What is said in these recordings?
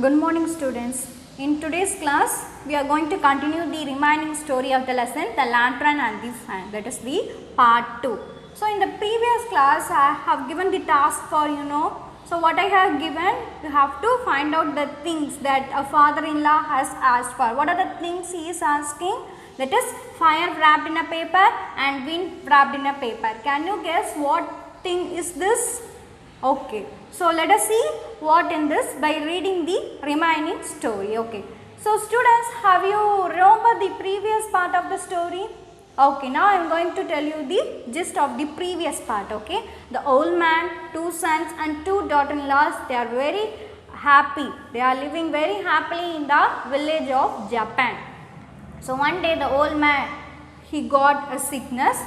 Good morning students. In today's class we are going to continue the remaining story of the lesson, The Lantern and the Fan, that is the part 2. So in the previous class I have given the task for so what I have given, you have to find out the things that a father-in-law has asked for. What are the things he is asking? That is fire wrapped in a paper and wind wrapped in a paper. Can you guess what thing is this? Okay, so let us see what in this by reading the remaining story. Okay, so students, have you remember the previous part of the story? Okay, now I am going to tell you the gist of the previous part. Okay, the old man, two sons and two daughter-in-laws, they are very happy. They are living very happily in the village of Japan. So one day the old man, he got a sickness.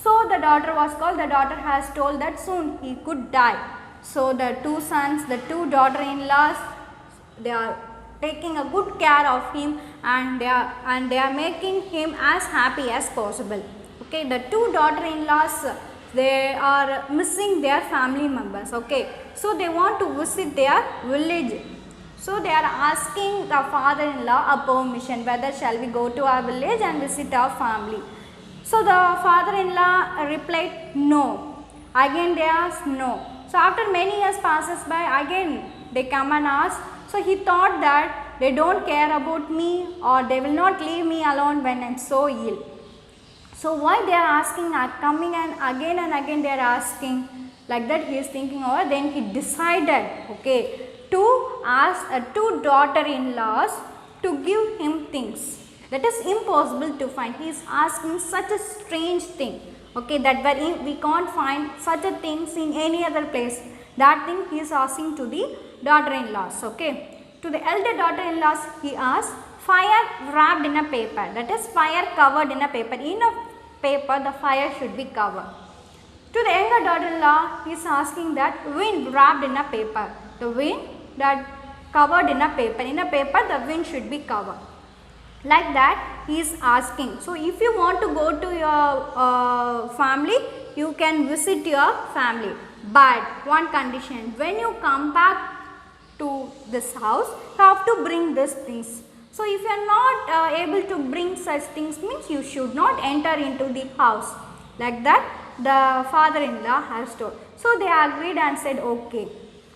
So the daughter was called, the daughter has told that soon he could die. So the two sons, the two daughter-in-laws, they are taking a good care of him and they are making him as happy as possible. Okay, the two daughter-in-laws, they are missing their family members. Okay, so they want to visit their village. So they are asking the father-in-law a permission whether shall we go to our village and visit our family. So the father-in-law replied no. Again they asked no. So after many years passes by, again they come and ask. So he thought that they don't care about me or they will not leave me alone when I am so ill. So why they are asking, are coming and again they are asking, like that he is thinking over. Then he decided, okay, to ask two daughter-in-laws to give him things. That is impossible to find. He is asking such a strange thing. Okay, that we can't find such a things in any other place. That thing he is asking to the daughter-in-laws. Okay, to the elder daughter-in-laws he asked fire wrapped in a paper. That is fire covered in a paper. In a paper the fire should be covered. To the younger daughter-in-law he is asking that wind wrapped in a paper. The wind that covered in a paper. In a paper the wind should be covered. Like that he is asking. So if you want to go to your family, you can visit your family, but one condition, when you come back to this house you have to bring these things. So if you are not able to bring such things, means you should not enter into the house. Like that the father-in-law has told. So they agreed and said okay.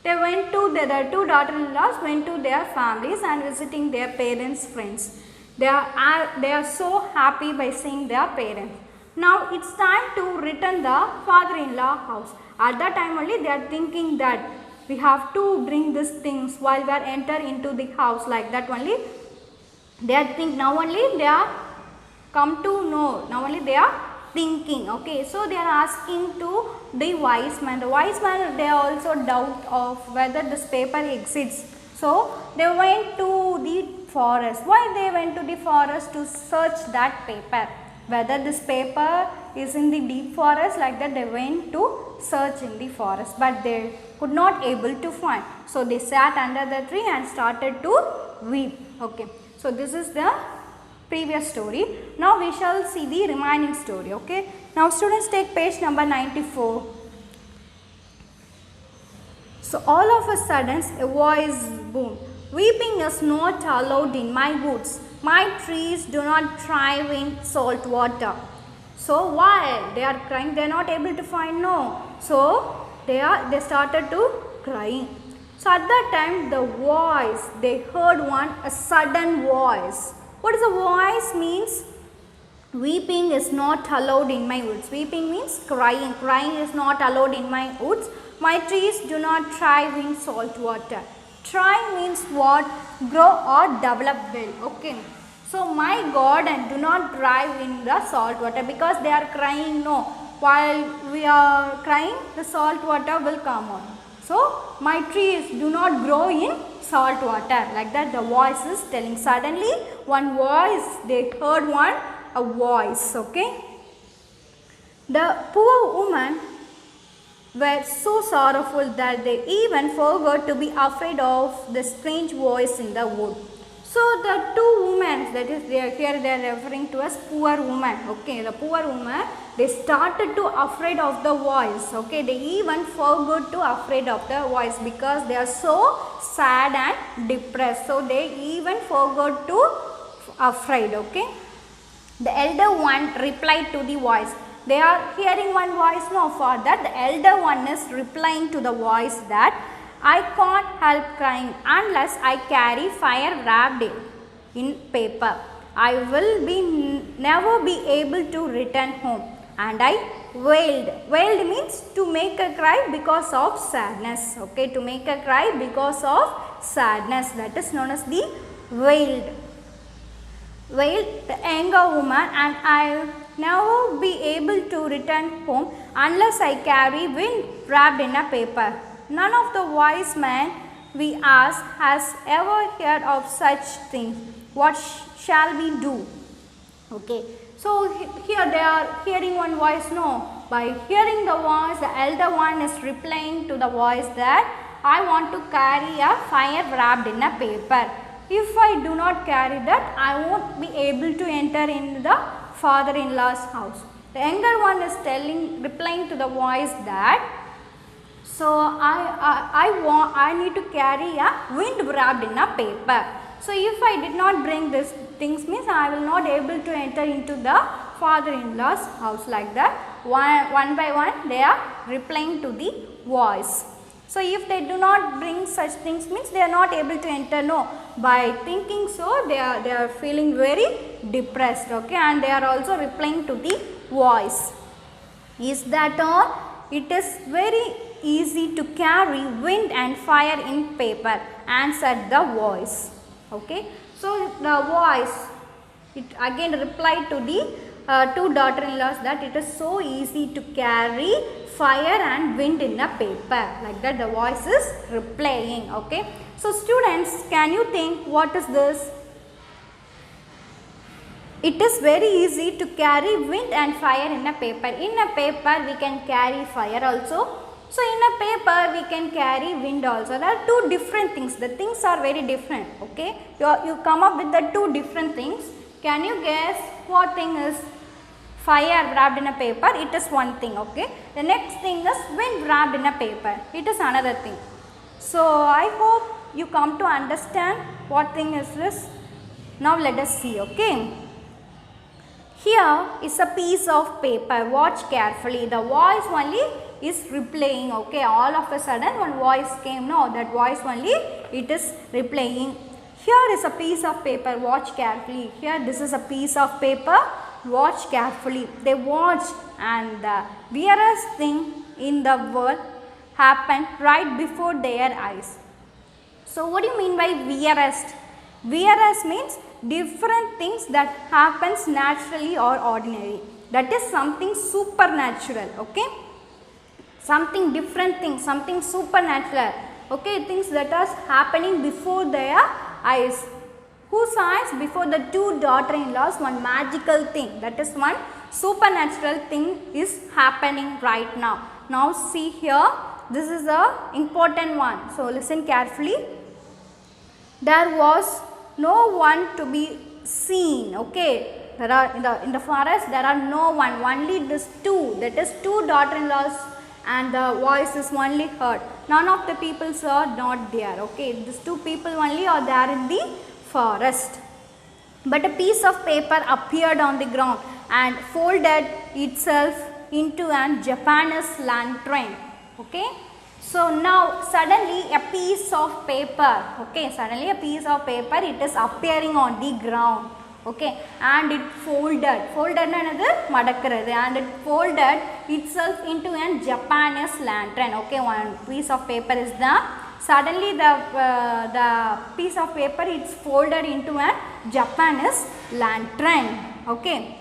They went to the two daughter-in-laws went to their families and visiting their parents' friends. They are so happy by seeing their parents. Now it's time to return the father-in-law house. At that time only they are thinking that we have to bring these things while we are enter into the house. Like that only they are think. Now only they are come to know. Now only they are thinking. Okay, so they are asking to the wise man. The wise man, they also doubt of whether this paper exists. So they went to the forest. Why they went to the forest? To search that paper, whether this paper is in the deep forest. Like that they went to search in the forest, but they could not able to find. So they sat under the tree and started to weep. Okay, so this is the previous story. Now we shall see the remaining story. Okay, now students take page number 94. So all of a sudden a voice boomed. Weeping is not allowed in my woods. My trees do not thrive in salt water. So while they are crying, they are not able to find no. So they started to crying. So at that time the voice, they heard a sudden voice. What is a voice means? Weeping is not allowed in my woods. Weeping means crying. Crying is not allowed in my woods. My trees do not thrive in salt water. Thrive means what? Grow or develop well. Okay. So my garden do not thrive in the salt water because they are crying no. While we are crying, the salt water will come on. So my trees do not grow in salt water. Like that the voice is telling. Suddenly one voice, they heard a voice. Okay. The poor woman were so sorrowful that they even forgot to be afraid of the strange voice in the wood. So the two women, that is here they are referring to as poor woman. Okay, the poor woman, they started to afraid of the voice. Okay, they even forgot to afraid of the voice because they are so sad and depressed. So they even forgot to afraid. Okay, the elder one replied to the voice. They are hearing one voice. No, for that the elder one is replying to the voice that I can't help crying unless I carry fire wrapped in paper. I will never be able to return home. And I wailed. Wailed means to make a cry because of sadness. Okay, to make a cry because of sadness. That is known as the wailed. Wailed the younger woman, and I will never be able to return home unless I carry wind wrapped in a paper. None of the wise men we ask has ever heard of such things. What shall we do? Okay, so here they are hearing one voice. No, by hearing the voice, the elder one is replying to the voice that I want to carry a fire wrapped in a paper. If I do not carry that, I won't be able to enter in the father-in-law's house. The younger one is replying to the voice that so I need to carry a wind wrapped in a paper. So if I did not bring these things, means I will not able to enter into the father-in-law's house. Like that, one by one they are replying to the voice. So if they do not bring such things, means they are not able to enter. No, by thinking so they are feeling very depressed. Okay, and they are also replying to the voice. Is that all? It is very easy to carry wind and fire in paper, answered the voice. Okay, so the voice, it again replied to the two daughter-in-laws that it is so easy to carry fire and wind in a paper. Like that the voice is replying. Okay, so students, can you think what is this? It is very easy to carry wind and fire in a paper. In a paper we can carry fire also. So in a paper we can carry wind also. There are two different things. The things are very different. Okay, you come up with the two different things. Can you guess what thing is fire wrapped in a paper? It is one thing. Okay, the next thing is wind wrapped in a paper. It is another thing. So I hope you come to understand what thing is this. Now let us see. Okay, here is a piece of paper. Watch carefully. The voice only is replaying. Okay, all of a sudden one voice came. No, that voice only it is replaying. Here is a piece of paper. Watch carefully. Here this is a piece of paper. Watch carefully. They watched, and the weirdest thing in the world happened right before their eyes. So what do you mean by weirdest? Weirdest means different things that happens naturally or ordinary. That is something supernatural. Okay, something different thing, something supernatural. Okay, things that are happening before their eyes. Whose eyes? Before the two daughter-in-laws, one magical thing, that is one supernatural thing is happening right now. Now see here, this is a important one. So listen carefully. There was no one to be seen. Okay, there are in the forest there are no one, only this two, that is two daughter-in-laws, and the voice is only heard. None of the peoples are not there. Okay, these two people only are there in the forest. But a piece of paper appeared on the ground and folded itself into an Japanese lantern. Okay, so now suddenly a piece of paper, okay, suddenly a piece of paper, it is appearing on the ground. Okay, and it folded and it folded itself into a Japanese lantern. Okay, one piece of paper is there. Suddenly the piece of paper is folded into a Japanese lantern. Okay,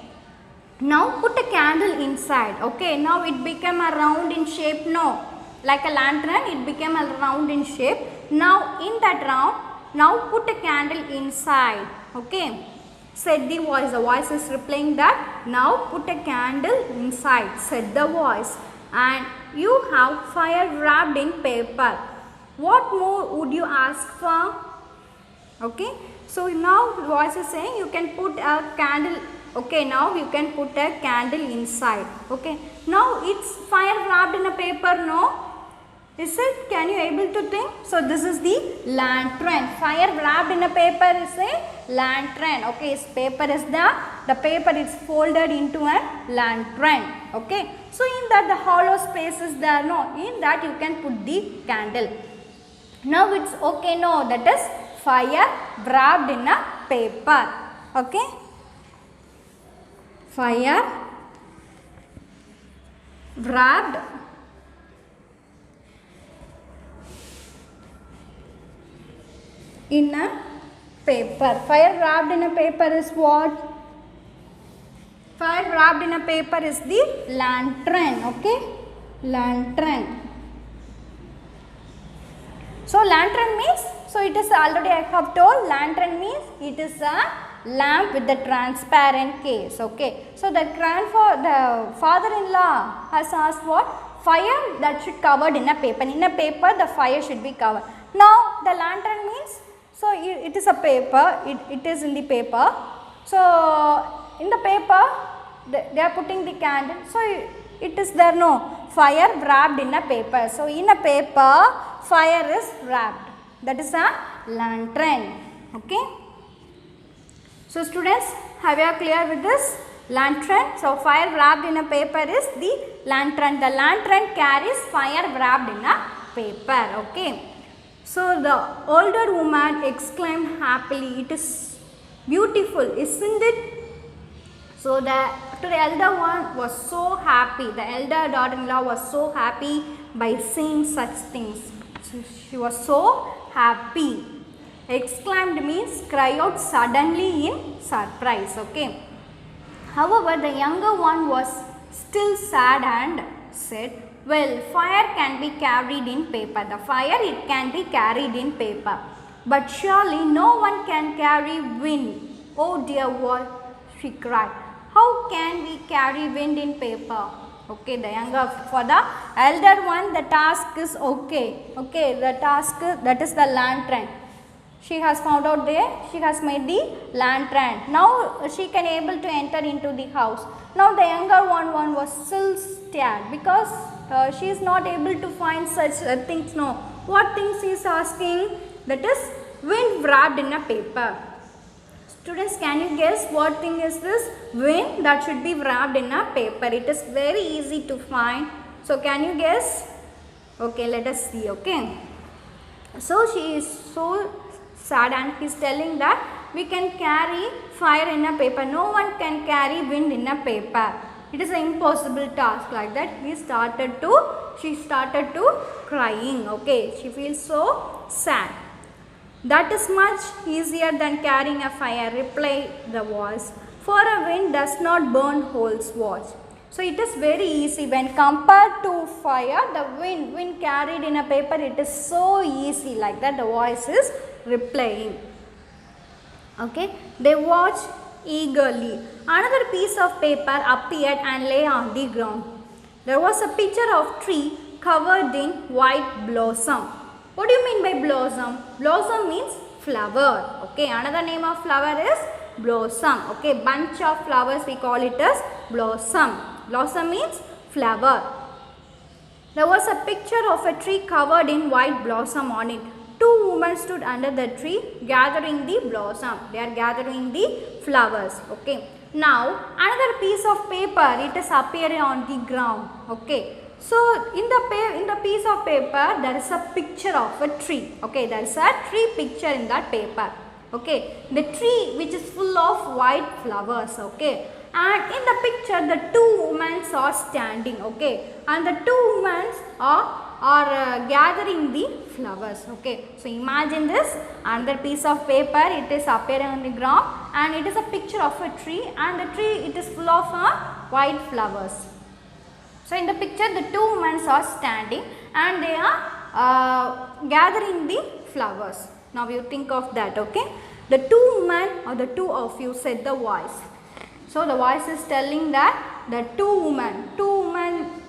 now put a candle inside. Okay, now it became a round in shape. No, like a lantern, it became a round in shape. Now in that round, now put a candle inside. Okay, said the voice. The voice is replying that now put a candle inside, said the voice, and you have fire wrapped in paper. What more would you ask for? Okay, So now voice is saying you can put a candle. Okay, now you can put a candle inside. Okay, now it's fire wrapped in a paper, no? Is it? Can you able to think? So this is the lantern. Fire wrapped in a paper is a lantern. Okay, paper is the paper is folded into a lantern. Okay, so in that the hollow space is there, no? In that you can put the candle. Now it's okay, no? That is fire wrapped in a paper. Okay, fire wrapped in a paper. Fire wrapped in a paper is what? Fire wrapped in a paper is the lantern. Okay, lantern. So lantern means, so it is already I have told, lantern means it is a lamp with the transparent case. Okay, so the father-in-law has asked what? Fire that should covered in a paper. In a paper the fire should be covered. Now the lantern means, so it is a paper, it is in the paper. So in the paper they are putting the candle. So it is there, no? Fire wrapped in a paper. So in a paper fire is wrapped. That is a lantern. Okay. So students, have you clear with this? Lantern. So fire wrapped in a paper is the lantern. The lantern carries fire wrapped in a paper. Okay. So the older woman exclaimed happily, "It is beautiful, isn't it?" So the elder one was so happy. The elder daughter-in-law was so happy by seeing such things. So she was so happy. Exclaimed means cry out suddenly in surprise. Okay. However, the younger one was still sad and said, "Well, fire can be carried in paper. The fire, it can be carried in paper. But surely no one can carry wind." "Oh dear, what?" she cried. "How can we carry wind in paper?" Okay, the younger, for the elder one, the task is okay. Okay, the task, that is the lantern. She has found out there, she has made the lantern. Now she can able to enter into the house. Now the younger one was still scared because she is not able to find such things. No, what things he is asking? That is wind wrapped in a paper. Students, can you guess what thing is this? Wind that should be wrapped in a paper. It is very easy to find. So can you guess? Okay, let us see. Okay. So she is so sad and he is telling that we can carry fire in a paper. No one can carry wind in a paper. It is an impossible task. Like that she started to crying. Okay, she feels so sad. "That is much easier than carrying a fire," replied the voice, "for a wind does not burn holes." Watch. So it is very easy when compared to fire. The wind carried in a paper, it is so easy. Like that the voice is replying. Okay, they watched eagerly. Another piece of paper appeared and lay on the ground. There was a picture of tree covered in white blossom. What do you mean by blossom? Blossom means flower. Okay, another name of flower is blossom. Okay, bunch of flowers we call it as blossom. Blossom means flower. There was a picture of a tree covered in white blossom on it. Two women stood under the tree gathering the blossom. They are gathering the flowers. Okay. Now another piece of paper, it is appearing on the ground. Okay. So in the piece of paper there is a picture of a tree. Okay, there is a tree picture in that paper. Okay, the tree which is full of white flowers. Okay, and in the picture the two women are standing. Okay, and the two women are gathering the flowers. Okay, so imagine this, another piece of paper, it is appearing on the ground and it is a picture of a tree, and the tree it is full of white flowers. So in the picture the two women are standing and they are gathering the flowers. Now you think of that. Okay, the two women or the two of you, said the voice. So the voice is telling that the two women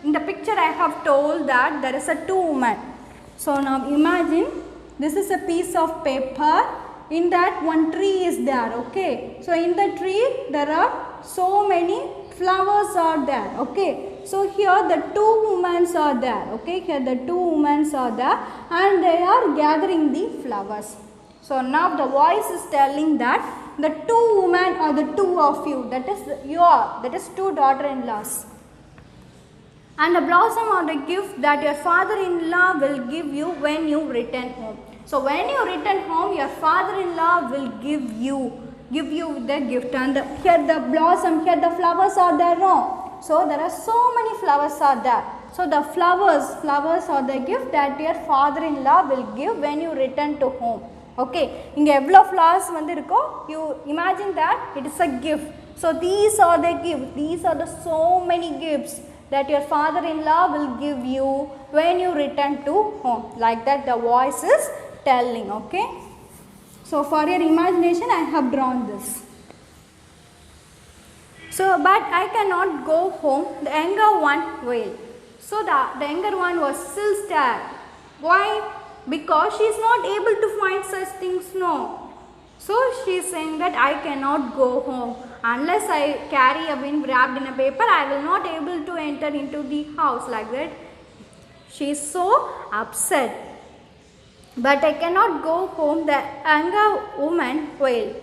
in the picture I have told that there is a two women. So now imagine this is a piece of paper in that one tree is there. Okay, so in the tree there are so many flowers are there. Okay, so here the two women are there. Okay, here the two women are there and they are gathering the flowers. So now the voice is telling that the two women are the two of you, that is two daughter-in-laws, and the blossom or the gift that your father-in-law will give you when you return home. So when you return home, your father-in-law will give you the gift, and here the blossom, here the flowers are there, no? So there are so many flowers are there. So the flowers are the gift that your father-in-law will give when you return to home. Okay, inga evlo flowers vandu irukko, you imagine that it is a gift. So these are the gifts, these are the so many gifts that your father-in-law will give you when you return to home. Like that the voice is telling. Okay, so for your imagination I have drawn this. So but I cannot go home, the younger one wailed. So the younger one was still scared. Why? Because she is not able to find such things, no. So she is saying that I cannot go home unless I carry a wind wrapped in a paper. I will not able to enter into the house. Like that she is so upset. But I cannot go home, the younger woman wailed,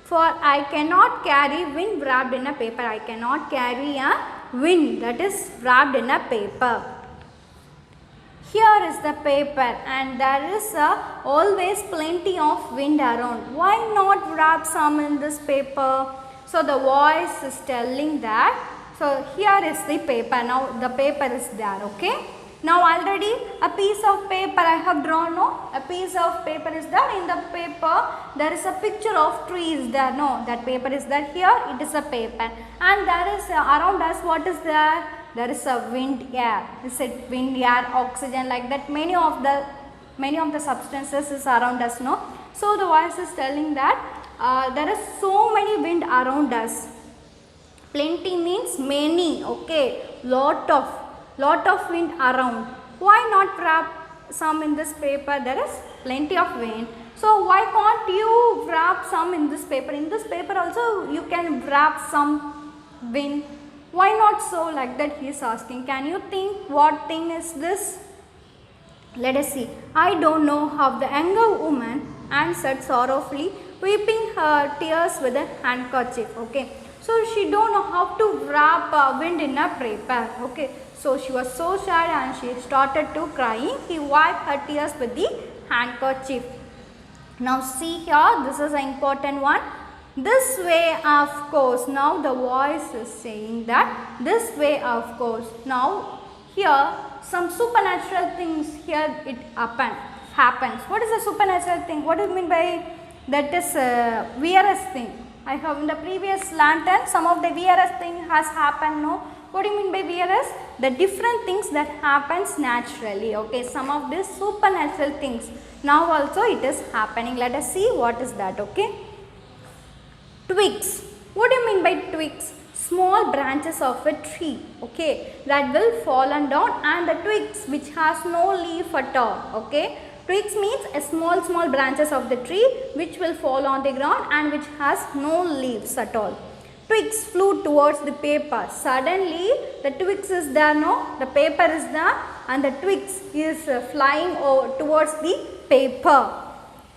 for I cannot carry wind wrapped in a paper. I cannot carry a wind that is wrapped in a paper. Here is the paper and there is always plenty of wind around. Why not wrap some in this paper? So the voice is telling that. So here is the paper. Now the paper is there. Okay. Now already a piece of paper I have drawn. No, a piece of paper is there. In the paper there is a picture of trees there. No, that paper is there. Here it is a paper and there is around us what is there? There is a wind, air. Is it wind, air, oxygen, like that? Many of the substances is around us, no? So the voice is telling that there is so many wind around us. Plenty means many. Okay, lot of wind around. Why not wrap some in this paper? There is plenty of wind. So why can't you wrap some in this paper? In this paper also you can wrap some wind. Why not so? Like that he is asking. Can you think what thing is this? Let us see. I don't know, how the younger woman answered sorrowfully, wiping her tears with a handkerchief. Okay, so she don't know how to wrap wind in a paper. Okay, so she was so sad and she started to crying. He wiped her tears with the handkerchief. Now see here, this is an important one. This way of course. Now the voice is saying that this way of course. Now here some supernatural things here it happens. What is a supernatural thing? What do you mean by that? Is weirdest thing. I have in the previous lantern some of the weirdest thing has happened. No, what do you mean by weirdest? The different things that happens naturally. Okay, some of these supernatural things now also it is happening. Let us see what is that. Okay. Twigs. What do you mean by twigs? Small branches of a tree, okay, that will fallen down, and the twigs which has no leaf at all. Okay, twigs means a small branches of the tree which will fall on the ground and which has no leaves at all. Twigs flew towards the paper. Suddenly the twigs is there, no, the paper is there and the twigs is flying towards the paper.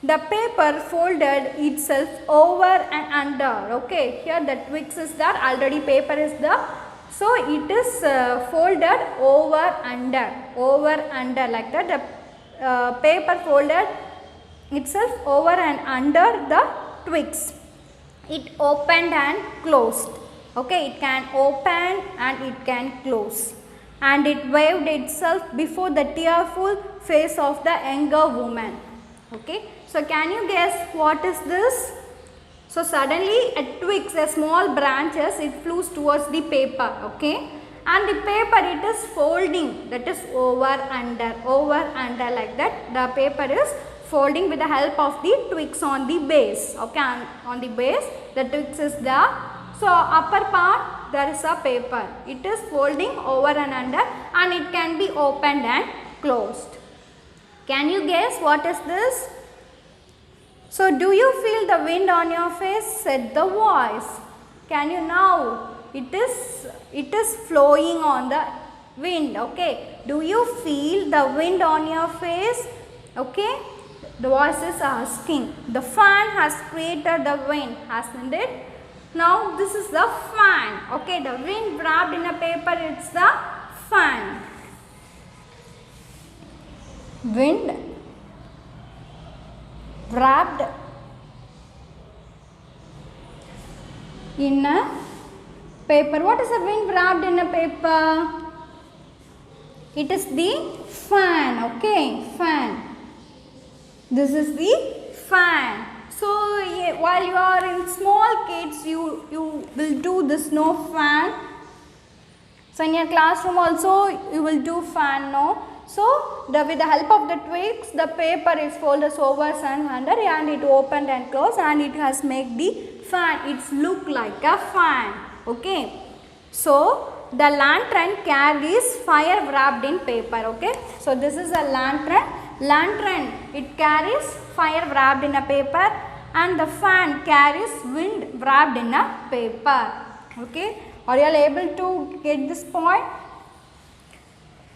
The paper folded itself over and under. Okay, here the twigs is there, already paper is there. So it is folded over under like that. The paper folded itself over and under the twigs. It opened and closed. Okay, it can open and it can close. And it waved itself before the tearful face of the younger woman. Okay, so can you guess what is this? So suddenly a twigs, a small branches, it flew towards the paper. Okay, and the paper it is folding, that is over under like that. The paper is folding with the help of the twigs on the base. Okay, on the base the twigs is there. So upper part there is a paper, it is folding over and under and it can be opened and closed. Can you guess what is this? So do you feel the wind on your face? Said the voice. Can you now? It is flowing on the wind. Okay. Do you feel the wind on your face? Okay. The voice is asking. The fan has created the wind, hasn't it? Now this is the fan. Okay. The wind wrapped in a paper, it's the fan. Wind wrapped in a paper. What is the wind wrapped in a paper? It is the fan. Okay, fan. This is the fan. So while you are in small kids, you will do this no fan. So in your classroom also you will do fan, no. So with the help of the twigs, the paper is folded over and under, and it opened and closed, and it has made the fan. It's look like a fan. Okay. So the lantern carries fire wrapped in paper. Okay. So this is a lantern. Lantern, it carries fire wrapped in a paper, and the fan carries wind wrapped in a paper. Okay. Are you all able to get this point?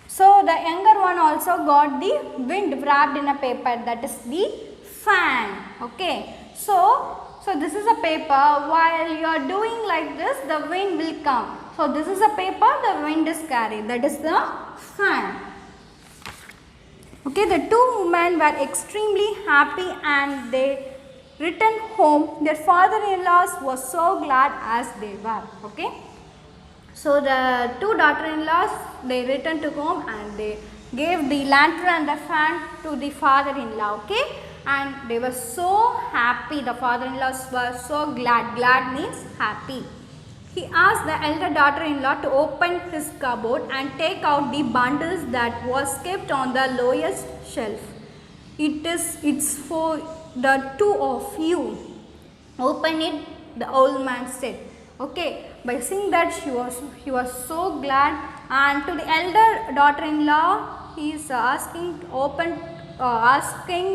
So the younger one also got the wind wrapped in a paper, that is the fan. Okay. So this is a paper. While you are doing like this, the wind will come. So this is a paper, the wind is carried, that is the fan. Okay. The two women were extremely happy and they returned home. Their father-in-laws was so glad as they were. Okay. So the two daughter-in-laws, they returned to home and they gave the lantern and the fan to the father-in-law. Okay. And they were so happy. The father-in-laws were so glad. Glad means happy. He asked the elder daughter-in-law to open his cupboard and take out the bundles that was kept on the lowest shelf. It's for the two of you. Open it, the old man said. Okay. By seeing that, he was so glad, and to the elder daughter-in-law, he is asking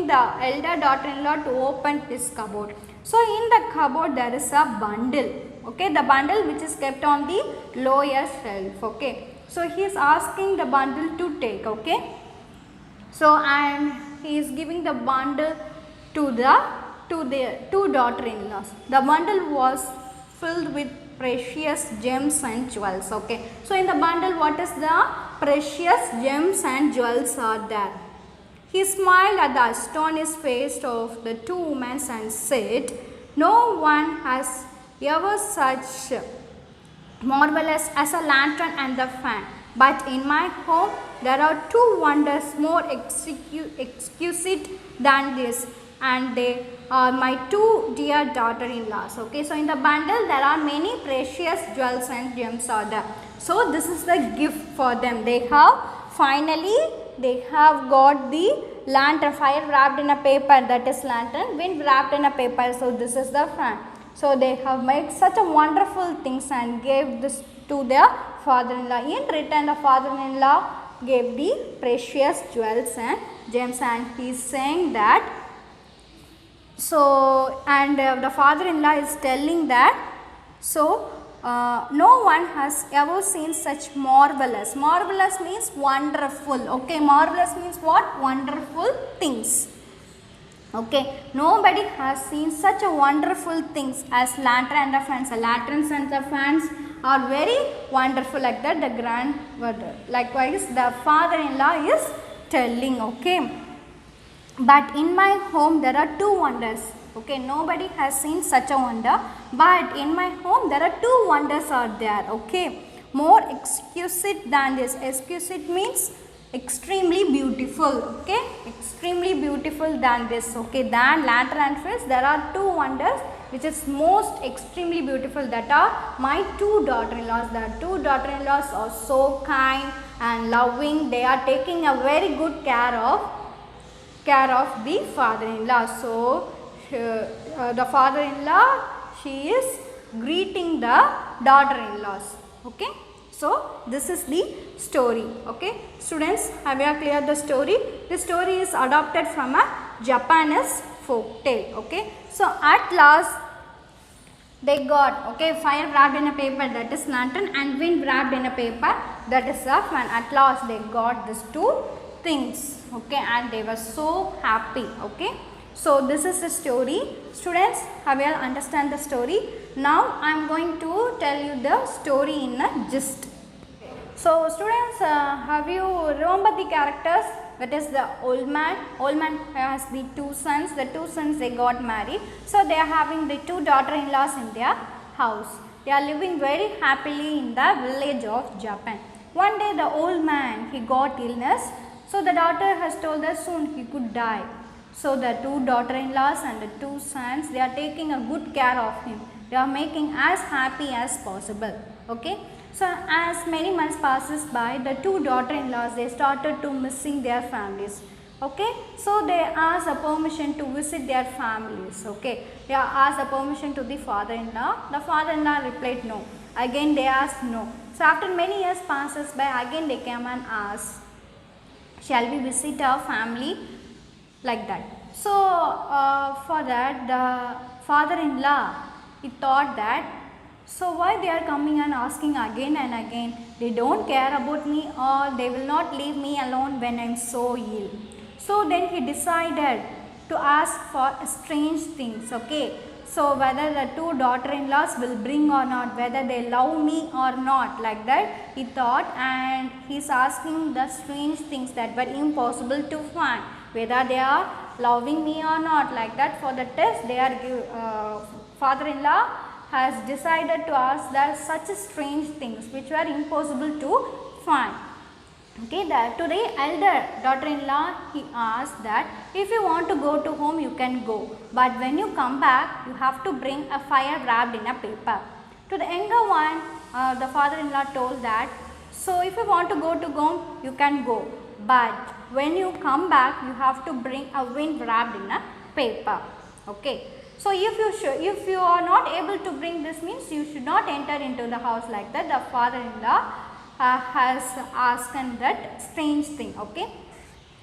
the elder daughter-in-law to open his cupboard. So in the cupboard there is a bundle. Okay, the bundle which is kept on the lower shelf. Okay, so he is asking the bundle to take. Okay, so and he is giving the bundle to the two daughter-in-laws. The bundle was filled with precious gems and jewels. Okay, so in the bundle, what is the precious gems and jewels are there? He smiled at the astonished face of the two women and said, "No one has ever such marvelous as a lantern and the fan. But in my home there are two wonders more exquisite than this, and they are my two dear daughter-in-laws." Okay, so in the bundle there are many precious jewels and gems are there. So this is the gift for them. They have got the lantern, fire wrapped in a paper, that is lantern, wind wrapped in a paper, so this is the fan. So they have made such a wonderful things and gave this to their father-in-law. In return, the father-in-law gave the precious jewels and gems, and he is saying that. So and the father-in-law is telling that, so no one has ever seen such marvelous. Marvelous means wonderful. Okay, marvelous means what? Wonderful things. Okay, nobody has seen such a wonderful things as lantern and the fans. The lanterns and the fans are very wonderful, like that the grandmother. Likewise, the father-in-law is telling. Okay, but in my home there are two wonders. Okay, nobody has seen such a wonder, but in my home there are two wonders are there. Okay, more exquisite than this. Exquisite means extremely beautiful. Okay, extremely beautiful than this. Okay, than lantern and fish, there are two wonders which is most extremely beautiful, that are my two daughter-in-laws. The two daughter-in-laws are so kind and loving. They are taking a very good care of the father-in-law. So the father-in-law, she is greeting the daughter-in-laws. Okay, so this is the story. Okay, students, have you cleared the story? This story is adopted from a Japanese folk tale. Okay, so at last they got, okay, fire wrapped in a paper, that is lantern, and wind wrapped in a paper, that is a fan. At last they got these two things, okay, and they were so happy. Okay, so this is the story. Students, have you all understand the story? Now I am going to tell you the story in a gist. So students, have you remember the characters? That is the old man. Old man has the two sons. The two sons, they got married. So they are having the two daughter-in-laws in their house. They are living very happily in the village of Japan. One day the old man, he got illness. So the daughter has told us soon he could die. So the two daughter-in-laws and the two sons, they are taking a good care of him. They are making as happy as possible. Okay. So as many months passes by, the two daughter-in-laws, they started to missing their families. Okay, so they asked a permission to visit their families. Okay, they asked a permission to the father-in-law. The father-in-law replied no. Again they asked no. So after many years passes by, again they came and asked, shall we visit our family? Like that. So for that, the father-in-law, he thought that, so why they are coming and asking again and again? They don't care about me, or they will not leave me alone when I am so ill. So then he decided to ask for strange things. Okay, so whether the two daughter-in-laws will bring or not, whether they love me or not, like that he thought, and he is asking the strange things that were impossible to find, whether they are loving me or not, like that. For the test, they are father-in-law has decided to ask that such strange things which were impossible to find. Okay, to the elder daughter-in-law, he asked that if you want to go to home, you can go, but when you come back, you have to bring a fire wrapped in a paper. To the younger one, the father-in-law told that, so if you want to go to home, you can go, but when you come back, you have to bring a wind wrapped in a paper. Okay. So if you are not able to bring this, means you should not enter into the house, like that. The father-in-law has asked that strange thing. Okay.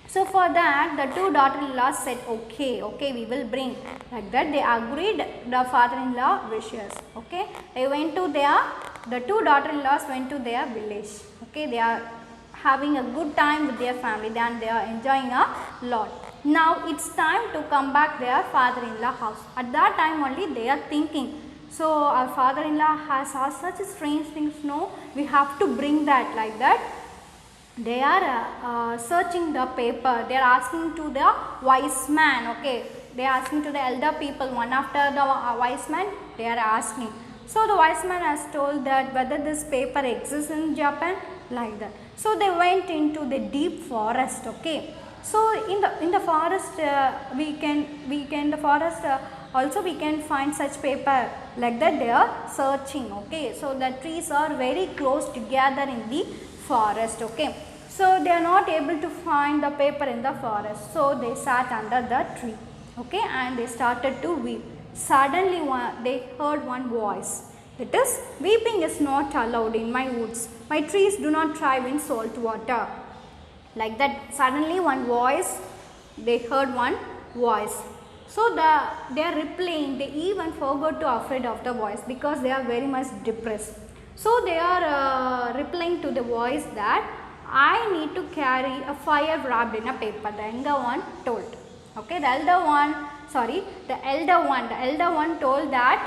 So for that, the two daughter-in-laws said, okay, we will bring, like that. They agreed the father-in-law wishes. Okay. They went to the two daughter-in-laws went to their village. Okay. They are having a good time with their family, and they are enjoying a lot. Now it's time to come back their father-in-law house. At that time only they are thinking, so our father-in-law has asked such strange things, no, we have to bring that, like that. They are searching the paper. They are asking to the wise man. Okay, they are asking to the elder people, one after the wise man, they are asking. So the wise man has told that whether this paper exists in Japan, like that. So they went into the deep forest. Okay. So in the forest, we can the forest also we can find such paper, like that. They are searching. Okay, so the trees are very close together in the forest. Okay, so they are not able to find the paper in the forest. So they sat under the tree. Okay, and they started to weep. Suddenly they heard one voice. It is, weeping is not allowed in my woods. My trees do not thrive in salt water. Like that, suddenly one voice, they heard one voice. So they are replying, they even forgot to afraid of the voice, because they are very much depressed. So they are replying to the voice that I need to carry a fire wrapped in a paper, the younger one told. Okay, the elder one told that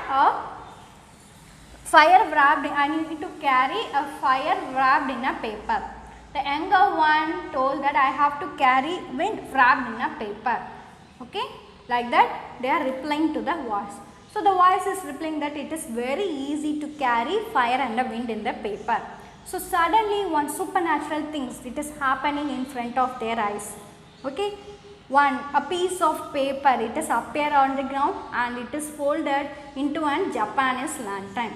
I need to carry a fire wrapped in a paper. The younger one told that I have to carry wind wrapped in a paper. Okay, like that they are replying to the voice. So the voice is replying that it is very easy to carry fire and the wind in the paper. So suddenly one supernatural things, it is happening in front of their eyes. Okay, a piece of paper, it is appear on the ground and it is folded into an Japanese lantern.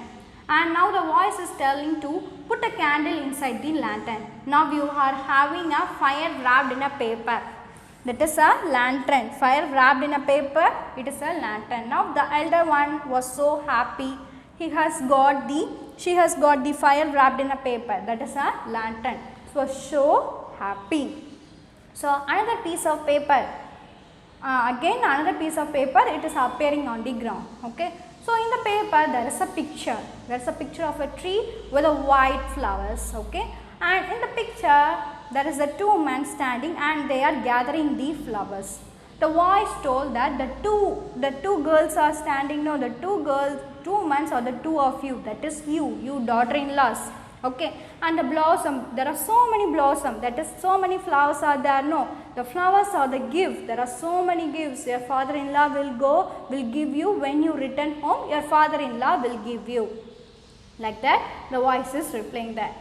And now the voice is telling to put a candle inside the lantern. Now you are having a fire wrapped in a paper. That is a lantern. Fire wrapped in a paper, it is a lantern. Now the elder one was so happy. She has got the fire wrapped in a paper. That is a lantern. She was so happy. So another piece of paper again another piece of paper, it is appearing on the ground. Okay. So in the paper there is a picture. There is a picture of a tree with a white flowers. Okay. And in the picture there is a two men standing and they are gathering the flowers. The voice told that the two girls are standing. No, the two men are the two of you. That is you daughter-in-laws. Okay. And the blossom, there are so many blossom, that is so many flowers are there. No, the flowers are the gift. There are so many gifts. Your father-in-law will give you when you return home. Your father-in-law will give you. Like that, the voice is replying that.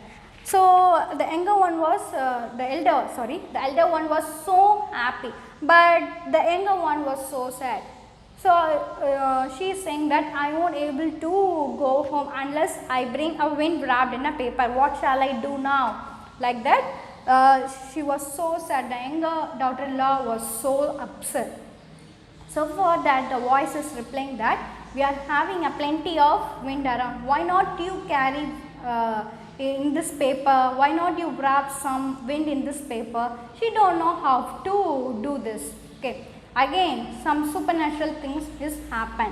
So the younger one was the elder one was so happy, but the younger one was so sad. So she is saying that I won't able to go home unless I bring a wind wrapped in a paper. What shall I do now? Like that, she was so sad. The younger daughter-in-law was so upset. So for that, the voice is replying that we are having a plenty of wind around. Why not you carry in this paper? Why not you wrap some wind in this paper? She don't know how to do this. Okay. Again, some supernatural things is happen.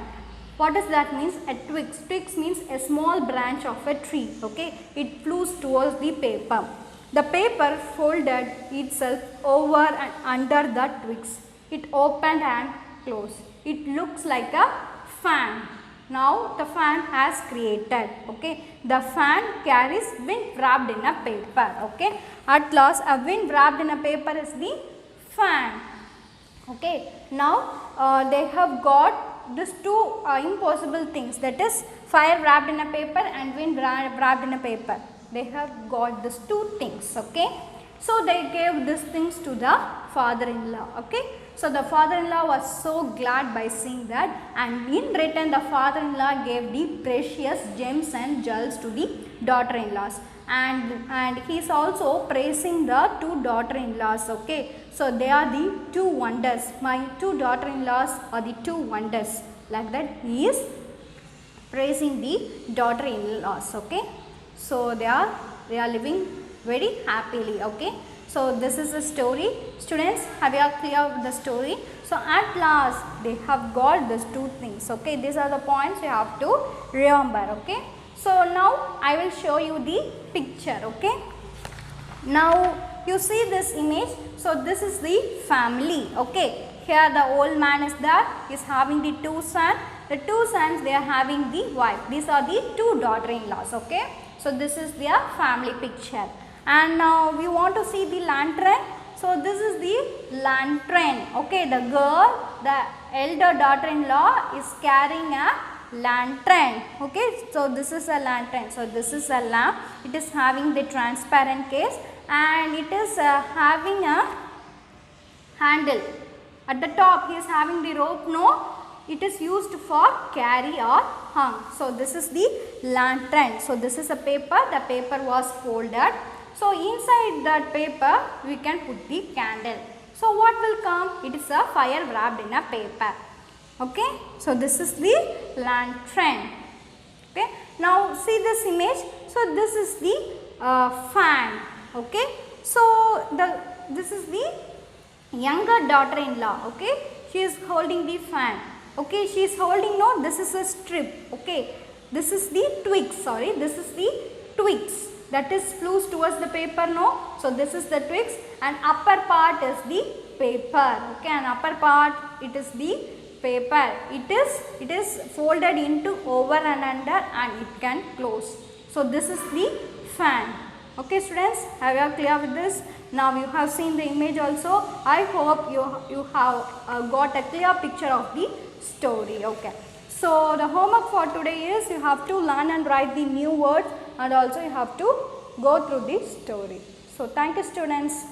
What does that means? A twigs. Twigs means a small branch of a tree. Okay. It flew towards the paper. The paper folded itself over and under the twigs. It opened and closed. It looks like a fan. Now the fan has created. Okay. The fan carries wind wrapped in a paper. Okay. At last, a wind wrapped in a paper is the fan. Okay. Now they have got these two impossible things, that is fire wrapped in a paper and wind wrapped in a paper. They have got these two things. Okay. So they gave these things to the father-in-law. Okay. So the father-in-law was so glad by seeing that, and in return the father-in-law gave the precious gems and jewels to the daughter-in-laws, and he is also praising the two daughter-in-laws. Okay. So they are the two wonders. My two daughter-in-laws are the two wonders. Like that, he is praising the daughter-in-laws. Okay. So they are living very happily. Okay. So this is the story. Students, have you clear with the story? So at last they have got these two things. Okay. These are the points you have to remember. Okay. So now I will show you the picture. Okay. Now you see this image. So this is the family. Okay. Here the old man is there. He is having the two sons. The two sons, they are having the wife. These are the two daughter-in-laws. Okay. So this is their family picture. And now we want to see the lantern. So this is the lantern. Okay. The girl, the elder daughter-in-law is carrying a lantern. Okay. So this is a lantern. So this is a lamp. It is having the transparent case and it is having a handle. At the top he is having the rope. No, it is used for carry or hung. So this is the lantern. So this is a paper. The paper was folded. So inside that paper we can put the candle. So what will come? It is a fire wrapped in a paper. Okay. So this is the lantern. Okay. Now see this image. So this is the fan. Okay. So this is the younger daughter-in-law. Okay. She is holding the fan. Okay. She is holding, no, this is a strip. Okay. This is the twigs. Sorry. This is the twigs. That is flew towards the paper. No. So this is the twigs and upper part is the paper. Okay. And upper part, it is the paper. It is folded into over and under and it can close. So this is the fan. Okay students, have you clear with this? Now you have seen the image also. I hope you have got a clear picture of the story. Okay. So the homework for today is you have to learn and write the new words and also you have to go through the story. So thank you students.